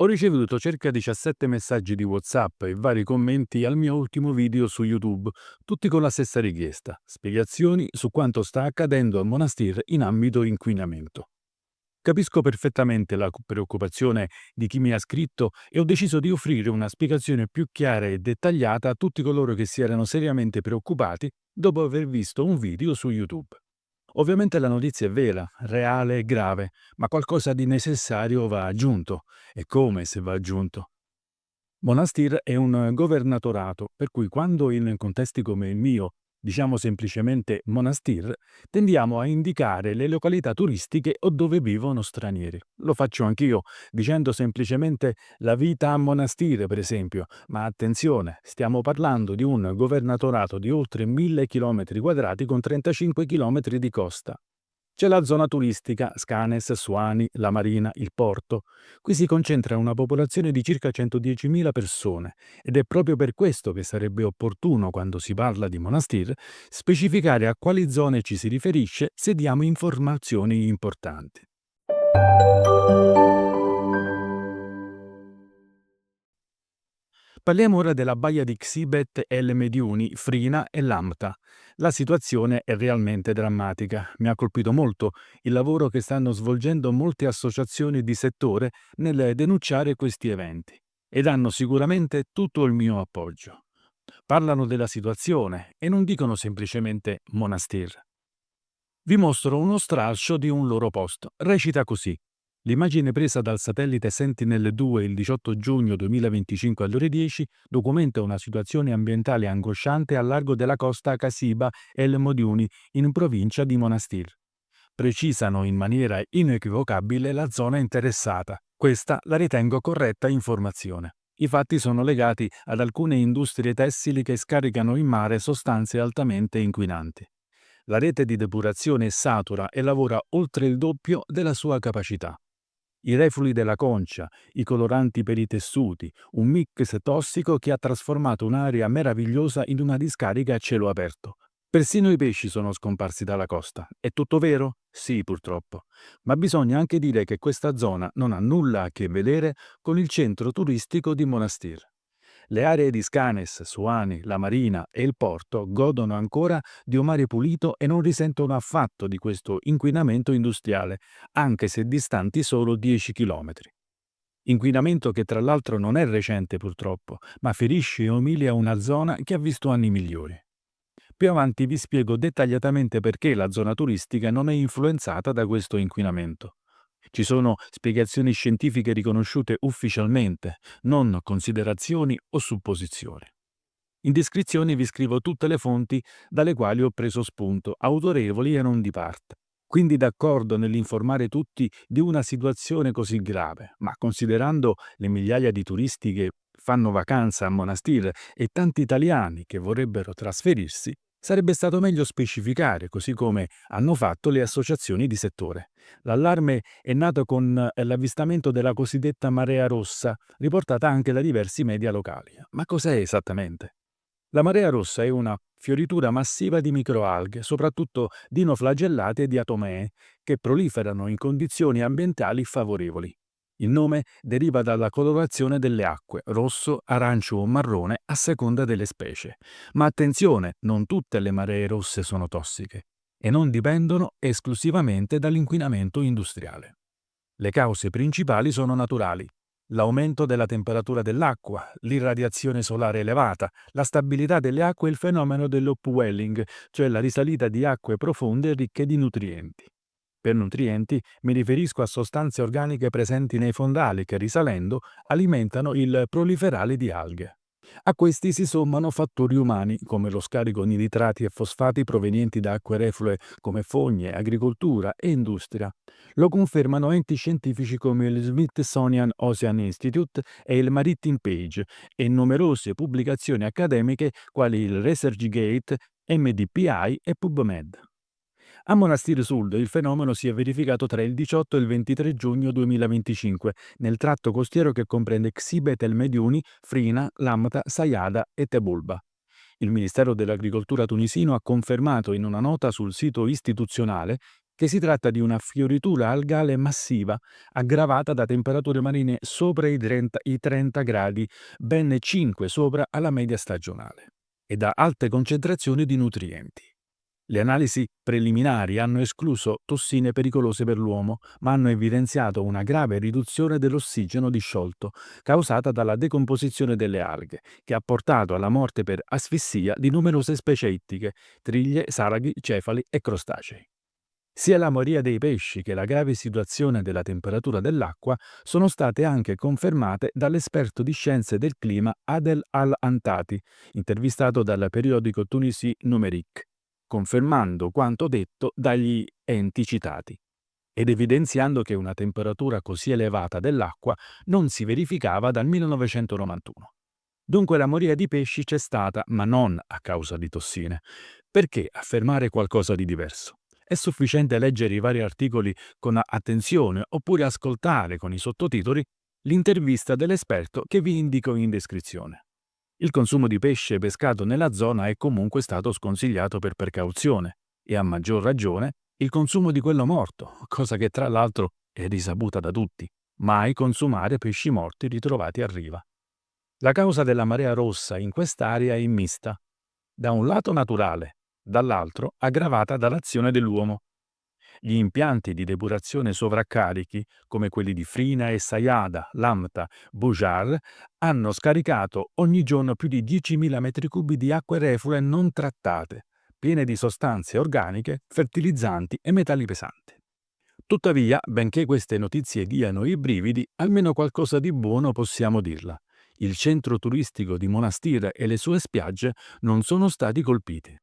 Ho ricevuto circa 17 messaggi di WhatsApp e vari commenti al mio ultimo video su YouTube, tutti con la stessa richiesta: spiegazioni su quanto sta accadendo a Monastir in ambito inquinamento. Capisco perfettamente la preoccupazione di chi mi ha scritto e ho deciso di offrire una spiegazione più chiara e dettagliata a tutti coloro che si erano seriamente preoccupati dopo aver visto un video su YouTube. Ovviamente la notizia è vera, reale e grave, ma qualcosa di necessario va aggiunto. E come se va aggiunto? Monastir è un governatorato, per cui quando in contesti come il mio diciamo semplicemente Monastir, tendiamo a indicare le località turistiche o dove vivono stranieri. Lo faccio anch'io, dicendo semplicemente la vita a Monastir, per esempio. Ma attenzione, stiamo parlando di un governatorato di oltre 1000 km² con 35 km di costa. C'è la zona turistica, Scanes, Suani, la Marina, il porto. Qui si concentra una popolazione di circa 110.000 persone ed è proprio per questo che sarebbe opportuno, quando si parla di Monastir, specificare a quali zone ci si riferisce se diamo informazioni importanti. Parliamo ora della baia di Xibet El Mediuni, Frina e Lamta. La situazione è realmente drammatica. Mi ha colpito molto il lavoro che stanno svolgendo molte associazioni di settore nel denunciare questi eventi ed hanno sicuramente tutto il mio appoggio. Parlano della situazione e non dicono semplicemente Monastir. Vi mostro uno stralcio di un loro post. Recita così. L'immagine presa dal satellite Sentinel-2 il 18 giugno 2025 alle ore 10 documenta una situazione ambientale angosciante al largo della costa Casiba El Modiuni, in provincia di Monastir. Precisano in maniera inequivocabile la zona interessata. Questa la ritengo corretta informazione. I fatti sono legati ad alcune industrie tessili che scaricano in mare sostanze altamente inquinanti. La rete di depurazione è satura e lavora oltre il doppio della sua capacità. I reflui della concia, i coloranti per i tessuti, un mix tossico che ha trasformato un'area meravigliosa in una discarica a cielo aperto. Persino i pesci sono scomparsi dalla costa. È tutto vero? Sì, purtroppo. Ma bisogna anche dire che questa zona non ha nulla a che vedere con il centro turistico di Monastir. Le aree di Scanes, Suani, la Marina e il porto godono ancora di un mare pulito e non risentono affatto di questo inquinamento industriale, anche se distanti solo 10 km. Inquinamento che tra l'altro non è recente purtroppo, ma ferisce e umilia una zona che ha visto anni migliori. Più avanti vi spiego dettagliatamente perché la zona turistica non è influenzata da questo inquinamento. Ci sono spiegazioni scientifiche riconosciute ufficialmente, non considerazioni o supposizioni. In descrizione vi scrivo tutte le fonti dalle quali ho preso spunto, autorevoli e non di parte. Quindi d'accordo nell'informare tutti di una situazione così grave, ma considerando le migliaia di turisti che fanno vacanza a Monastir e tanti italiani che vorrebbero trasferirsi, sarebbe stato meglio specificare, così come hanno fatto le associazioni di settore. L'allarme è nato con l'avvistamento della cosiddetta marea rossa, riportata anche da diversi media locali. Ma cos'è esattamente? La marea rossa è una fioritura massiva di microalghe, soprattutto dinoflagellate e diatomee, che proliferano in condizioni ambientali favorevoli. Il nome deriva dalla colorazione delle acque, rosso, arancio o marrone a seconda delle specie. Ma attenzione, non tutte le maree rosse sono tossiche e non dipendono esclusivamente dall'inquinamento industriale. Le cause principali sono naturali: l'aumento della temperatura dell'acqua, l'irradiazione solare elevata, la stabilità delle acque e il fenomeno dell'upwelling, cioè la risalita di acque profonde ricche di nutrienti. Per nutrienti mi riferisco a sostanze organiche presenti nei fondali che, risalendo, alimentano il proliferare di alghe. A questi si sommano fattori umani, come lo scarico di nitrati e fosfati provenienti da acque reflue come fogne, agricoltura e industria. Lo confermano enti scientifici come il Smithsonian Ocean Institute e il Maritime Page e numerose pubblicazioni accademiche quali il ResearchGate, MDPI e PubMed. A Monastir Sul il fenomeno si è verificato tra il 18 e il 23 giugno 2025 nel tratto costiero che comprende Xibet el Mediuni, Frina, Lamta, Sayada e Tebulba. Il Ministero dell'Agricoltura tunisino ha confermato in una nota sul sito istituzionale che si tratta di una fioritura algale massiva aggravata da temperature marine sopra i 30 gradi, ben 5 sopra alla media stagionale, e da alte concentrazioni di nutrienti. Le analisi preliminari hanno escluso tossine pericolose per l'uomo, ma hanno evidenziato una grave riduzione dell'ossigeno disciolto causata dalla decomposizione delle alghe, che ha portato alla morte per asfissia di numerose specie ittiche, triglie, saraghi, cefali e crostacei. Sia la moria dei pesci che la grave situazione della temperatura dell'acqua sono state anche confermate dall'esperto di scienze del clima Adel Al-Antati, intervistato dal periodico tunisi Numeric, confermando quanto detto dagli enti citati ed evidenziando che una temperatura così elevata dell'acqua non si verificava dal 1991. Dunque la moria di pesci c'è stata, ma non a causa di tossine. Perché affermare qualcosa di diverso? È sufficiente leggere i vari articoli con attenzione oppure ascoltare con i sottotitoli l'intervista dell'esperto che vi indico in descrizione. Il consumo di pesce pescato nella zona è comunque stato sconsigliato per precauzione e a maggior ragione il consumo di quello morto, cosa che tra l'altro è risaputa da tutti. Mai consumare pesci morti ritrovati a riva. La causa della marea rossa in quest'area è mista, da un lato naturale, dall'altro aggravata dall'azione dell'uomo. Gli impianti di depurazione sovraccarichi, come quelli di Frina e Sayada, Lamta, Bujar, hanno scaricato ogni giorno più di 10.000 metri cubi di acque reflue non trattate, piene di sostanze organiche, fertilizzanti e metalli pesanti. Tuttavia, benché queste notizie diano i brividi, almeno qualcosa di buono possiamo dirla. Il centro turistico di Monastir e le sue spiagge non sono stati colpiti.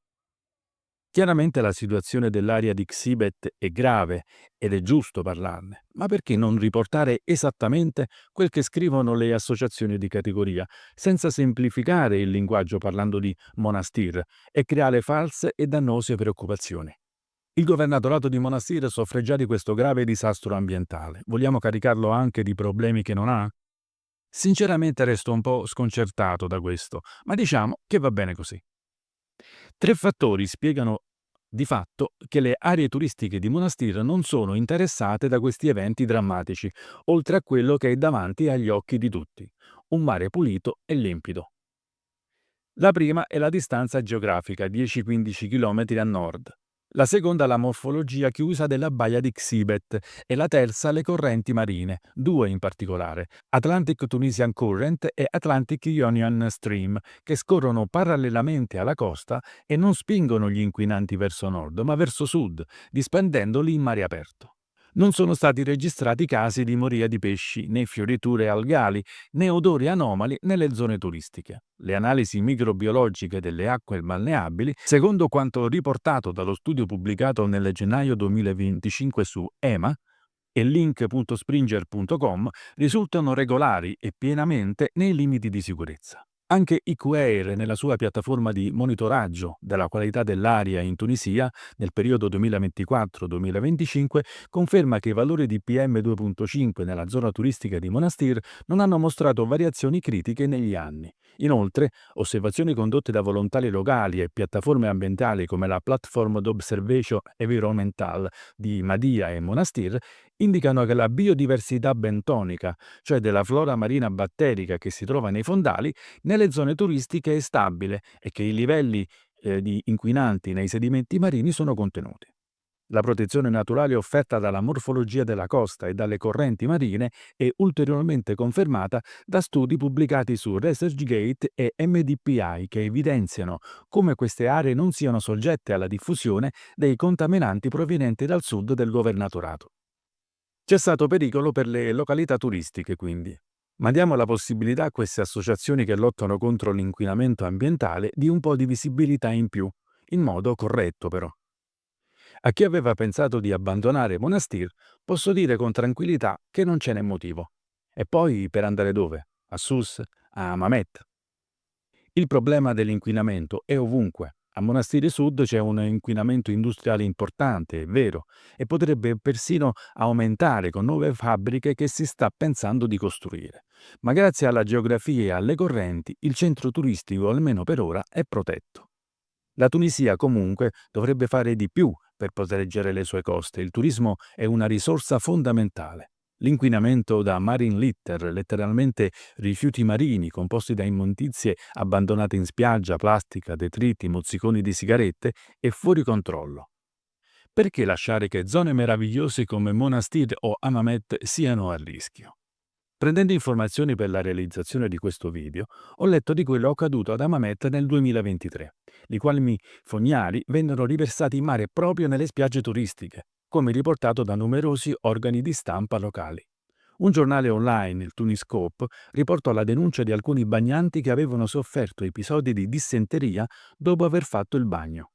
Chiaramente la situazione dell'area di Xibet è grave ed è giusto parlarne, ma perché non riportare esattamente quel che scrivono le associazioni di categoria, senza semplificare il linguaggio parlando di Monastir e creare false e dannose preoccupazioni? Il governatorato di Monastir soffre già di questo grave disastro ambientale. Vogliamo caricarlo anche di problemi che non ha? Sinceramente resto un po' sconcertato da questo, ma diciamo che va bene così. 3 fattori spiegano di fatto che le aree turistiche di Monastir non sono interessate da questi eventi drammatici, oltre a quello che è davanti agli occhi di tutti: un mare pulito e limpido. La prima è la distanza geografica, 10-15 km a nord. La seconda la morfologia chiusa della baia di Xibet e la terza le correnti marine, due in particolare, Atlantic Tunisian Current e Atlantic Ionian Stream, che scorrono parallelamente alla costa e non spingono gli inquinanti verso nord, ma verso sud, disperdendoli in mare aperto. Non sono stati registrati casi di moria di pesci, né fioriture algali, né odori anomali nelle zone turistiche. Le analisi microbiologiche delle acque balneabili, secondo quanto riportato dallo studio pubblicato nel gennaio 2025 su EMA e link.springer.com, risultano regolari e pienamente nei limiti di sicurezza. Anche IQAir, nella sua piattaforma di monitoraggio della qualità dell'aria in Tunisia nel periodo 2024-2025, conferma che i valori di PM2.5 nella zona turistica di Monastir non hanno mostrato variazioni critiche negli anni. Inoltre, osservazioni condotte da volontari locali e piattaforme ambientali come la Platform d'Observation Environmental di Madia e Monastir indicano che la biodiversità bentonica, cioè della flora marina batterica che si trova nei fondali, nelle zone turistiche è stabile e che i livelli di inquinanti nei sedimenti marini sono contenuti. La protezione naturale offerta dalla morfologia della costa e dalle correnti marine è ulteriormente confermata da studi pubblicati su ResearchGate e MDPI che evidenziano come queste aree non siano soggette alla diffusione dei contaminanti provenienti dal sud del governatorato. C'è stato pericolo per le località turistiche, quindi. Ma diamo la possibilità a queste associazioni che lottano contro l'inquinamento ambientale di un po' di visibilità in più, in modo corretto però. A chi aveva pensato di abbandonare Monastir, posso dire con tranquillità che non ce n'è motivo. E poi per andare dove? A Sus? A Mamet? Il problema dell'inquinamento è ovunque. A Monastiri Sud c'è un inquinamento industriale importante, è vero, e potrebbe persino aumentare con nuove fabbriche che si sta pensando di costruire. Ma grazie alla geografia e alle correnti, il centro turistico, almeno per ora, è protetto. La Tunisia comunque dovrebbe fare di più per proteggere le sue coste. Il turismo è una risorsa fondamentale. L'inquinamento da marine litter, letteralmente rifiuti marini composti da immondizie abbandonate in spiaggia, plastica, detriti, mozziconi di sigarette, è fuori controllo. Perché lasciare che zone meravigliose come Monastir o Hammamet siano a rischio? Prendendo informazioni per la realizzazione di questo video, ho letto di quello accaduto ad Hammamet nel 2023. I quali fognari vennero riversati in mare proprio nelle spiagge turistiche, come riportato da numerosi organi di stampa locali. Un giornale online, il Tuniscope, riportò la denuncia di alcuni bagnanti che avevano sofferto episodi di dissenteria dopo aver fatto il bagno.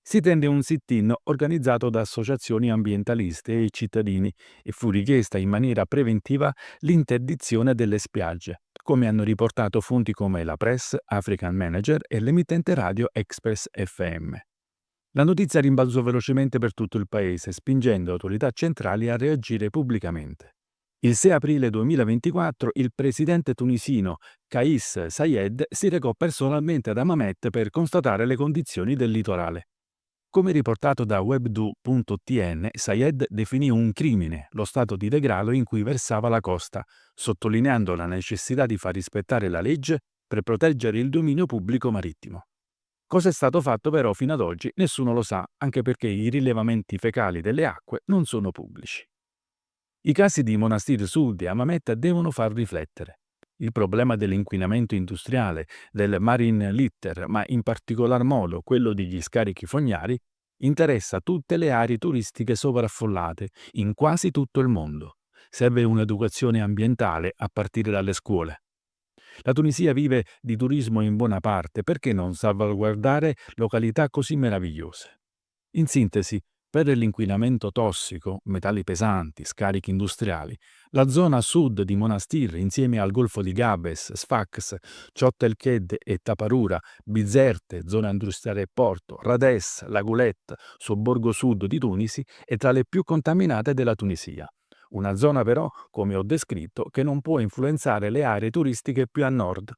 Si tenne un sit-in organizzato da associazioni ambientaliste e cittadini e fu richiesta in maniera preventiva l'interdizione delle spiagge, come hanno riportato fonti come la Press, African Manager e l'emittente radio Express FM. La notizia rimbalzò velocemente per tutto il paese, spingendo autorità centrali a reagire pubblicamente. Il 6 aprile 2024 il presidente tunisino Kais Saied si recò personalmente ad Hammamet per constatare le condizioni del litorale. Come riportato da webdu.tn, Saied definì un crimine lo stato di degrado in cui versava la costa, sottolineando la necessità di far rispettare la legge per proteggere il dominio pubblico marittimo. Cosa è stato fatto però fino ad oggi nessuno lo sa, anche perché i rilevamenti fecali delle acque non sono pubblici. I casi di Monastir Sud e Hammamet devono far riflettere. Il problema dell'inquinamento industriale, del marine litter, ma in particolar modo quello degli scarichi fognari, interessa tutte le aree turistiche sovraffollate in quasi tutto il mondo. Serve un'educazione ambientale a partire dalle scuole. La Tunisia vive di turismo in buona parte, perché non salvaguardare località così meravigliose? In sintesi, per l'inquinamento tossico, metalli pesanti, scarichi industriali, la zona sud di Monastir, insieme al Golfo di Gabes, Sfax, Chott el Ked e Taparura, Bizerte, zona industriale e porto, Rades, La Goulette, sobborgo sud di Tunisi, è tra le più contaminate della Tunisia. Una zona però, come ho descritto, che non può influenzare le aree turistiche più a nord.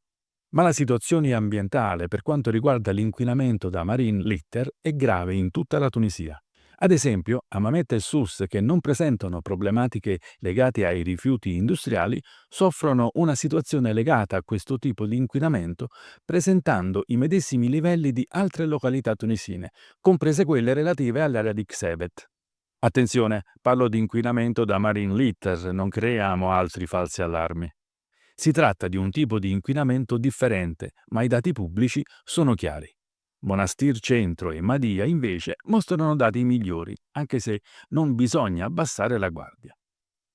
Ma la situazione ambientale per quanto riguarda l'inquinamento da marine litter è grave in tutta la Tunisia. Ad esempio, Hammamet e Sousse, che non presentano problematiche legate ai rifiuti industriali, soffrono una situazione legata a questo tipo di inquinamento, presentando i medesimi livelli di altre località tunisine, comprese quelle relative all'area di Xebet. Attenzione, parlo di inquinamento da marine litter, non creiamo altri falsi allarmi. Si tratta di un tipo di inquinamento differente, ma i dati pubblici sono chiari. Monastir Centro e Madia, invece, mostrano dati migliori, anche se non bisogna abbassare la guardia.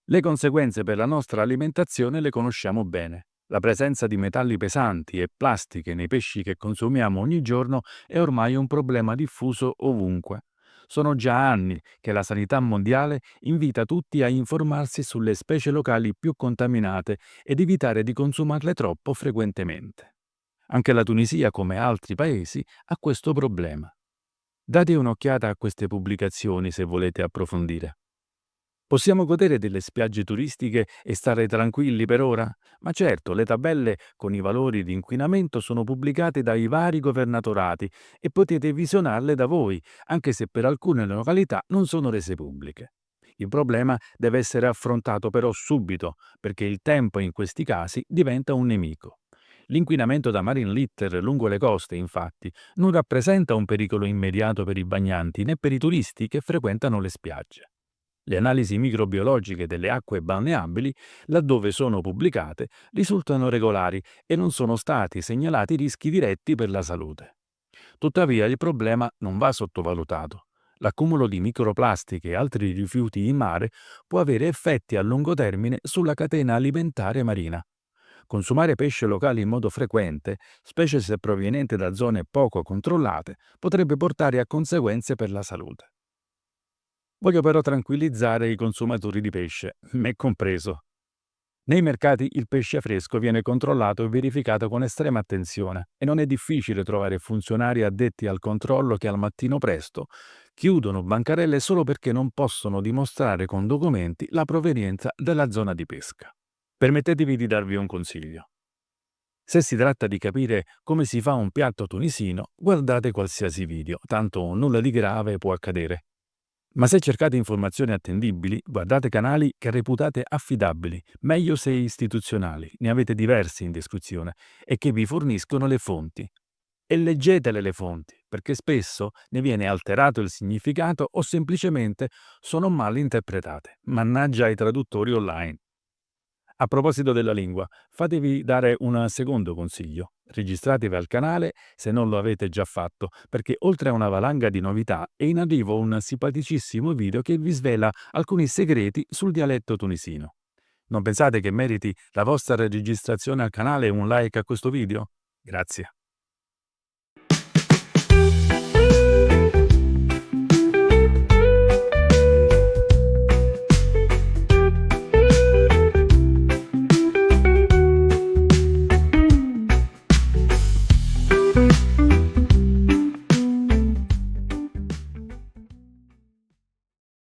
Le conseguenze per la nostra alimentazione le conosciamo bene. La presenza di metalli pesanti e plastiche nei pesci che consumiamo ogni giorno è ormai un problema diffuso ovunque. Sono già anni che la sanità mondiale invita tutti a informarsi sulle specie locali più contaminate ed evitare di consumarle troppo frequentemente. Anche la Tunisia, come altri paesi, ha questo problema. Date un'occhiata a queste pubblicazioni se volete approfondire. Possiamo godere delle spiagge turistiche e stare tranquilli per ora? Ma certo, le tabelle con i valori di inquinamento sono pubblicate dai vari governatorati e potete visionarle da voi, anche se per alcune località non sono rese pubbliche. Il problema deve essere affrontato però subito, perché il tempo in questi casi diventa un nemico. L'inquinamento da marine litter lungo le coste, infatti, non rappresenta un pericolo immediato per i bagnanti né per i turisti che frequentano le spiagge. Le analisi microbiologiche delle acque balneabili, laddove sono pubblicate, risultano regolari e non sono stati segnalati rischi diretti per la salute. Tuttavia il problema non va sottovalutato. L'accumulo di microplastiche e altri rifiuti in mare può avere effetti a lungo termine sulla catena alimentare marina. Consumare pesce locale in modo frequente, specie se proveniente da zone poco controllate, potrebbe portare a conseguenze per la salute. Voglio però tranquillizzare i consumatori di pesce, me compreso. Nei mercati il pesce fresco viene controllato e verificato con estrema attenzione e non è difficile trovare funzionari addetti al controllo che al mattino presto chiudono bancarelle solo perché non possono dimostrare con documenti la provenienza della zona di pesca. Permettetevi di darvi un consiglio. Se si tratta di capire come si fa un piatto tunisino, guardate qualsiasi video, tanto nulla di grave può accadere. Ma se cercate informazioni attendibili, guardate canali che reputate affidabili, meglio se istituzionali, ne avete diversi in descrizione, e che vi forniscono le fonti. E leggetele le fonti, perché spesso ne viene alterato il significato o semplicemente sono mal interpretate. Mannaggia ai traduttori online. A proposito della lingua, fatevi dare un secondo consiglio. Registratevi al canale se non lo avete già fatto, perché oltre a una valanga di novità è in arrivo un simpaticissimo video che vi svela alcuni segreti sul dialetto tunisino. Non pensate che meriti la vostra registrazione al canale e un like a questo video? Grazie.